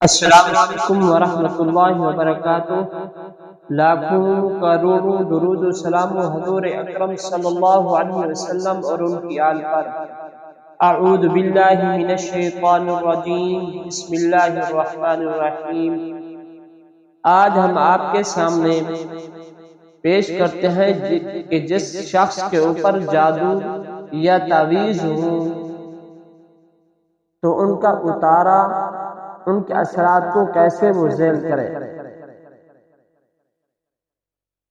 السلام علیکم ورحمۃ اللہ وبرکاتہ۔ لاکھوں کروڑوں درود و سلام و حضور اکرم صلی اللہ علیہ وسلم اور ان کی آل پر۔ اعوذ باللہ من الشیطان الرجیم، بسم اللہ الرحمن الرحیم۔ آج ہم آپ کے سامنے پیش کرتے ہیں کہ جس شخص کے اوپر جادو یا تعویذ ہو تو ان کا اتارا، ان کے اثرات کو کیسے وہ ذیل کرے۔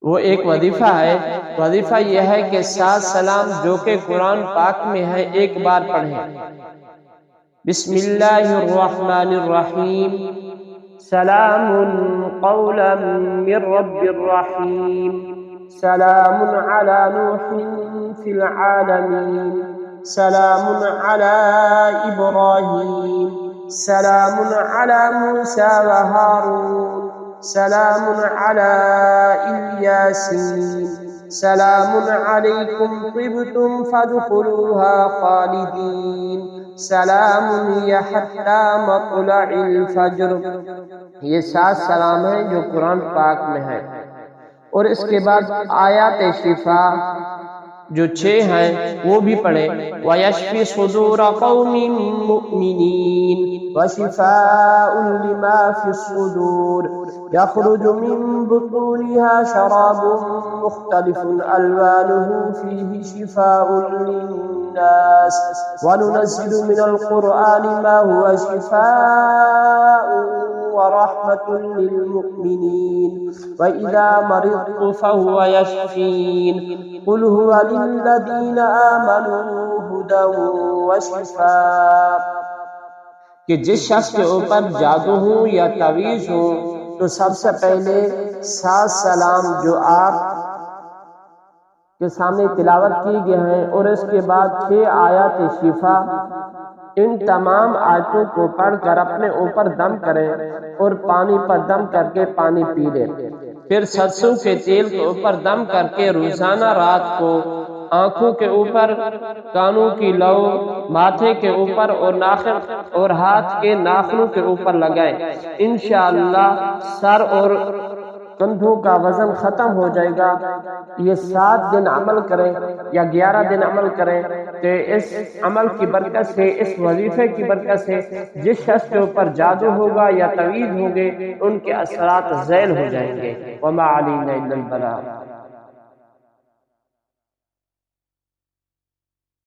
وہ ایک وظیفہ ہے۔ وظیفہ یہ ہے کہ 7 سلام جو کہ قرآن پاک میں ہے ایک بار پڑھیں۔ بسم اللہ الرحمن الرحیم، سلام قولا من رب الرحیم، سلام علی نوح فی العالمین، سلام علی ابراہیم، سلام علی موسیٰ و ہارون، سلام علی الیاسین، سلام علیکم طبتم فادخلوها خالدین، سلام ہی حتی مطلع الفجر۔ یہ 7 سلام ہیں جو قرآن پاک میں ہے، اور اس کے بعد آیات شفا جو 6 ہیں وہ بھی پڑھیں۔ وَيَشْفِ صُدُورَ قَوْمٍ مُؤْمِنِينَ وَشِفَاءٌ لِمَا فِي الصُّدُورِ يَخْرُجُ مِن بُطُونِهَا شَرَابٌ مُخْتَلِفٌ أَلْوَانُهُ فِيهِ شِفَاءٌ لِلنَّاسِ وَنُنَزِّلُ مِنَ الْقُرْآنِ مَا هُوَ شِفَاءٌ وَرَحْمَةٌ لِلْمُؤْمِنِينَ وَإِذَا مَرِضْتُ فَهُوَ يَشْفِينِ قُلْ هُوَ لِلَّذِينَ آمَنُوا هُدًى وَشِفَاءٌ۔ کہ جس شخص کے اوپر جادو ہو یا تعویذ ہو تو سب سے پہلے 7 سلام جو آپ کے سامنے تلاوت کی گئے ہیں اور اس کے بعد 6 آیات شفا، ان تمام آیتوں کو پڑھ کر اپنے اوپر دم کریں اور پانی پر دم کر کے پانی پی لیں۔ پھر سرسوں کے تیل کے اوپر دم کر کے روزانہ رات کو آنکھوں کے اوپر، کانوں کی لو، ماتھے کے اوپر اور ناخن اور ہاتھ کے ناخنوں کے اوپر لگائیں۔ انشاءاللہ سر اور کندھوں کا وزن ختم ہو جائے گا۔ یہ 7 دن عمل کریں یا 11 دن عمل کریں تو اس عمل کی برکت سے، اس وظیفے کی برکت سے جس شخص کے اوپر جادو ہوگا یا تعویذ ہوگے ان کے اثرات ذیل ہو جائیں گے۔ وما علینا الا البلاغ۔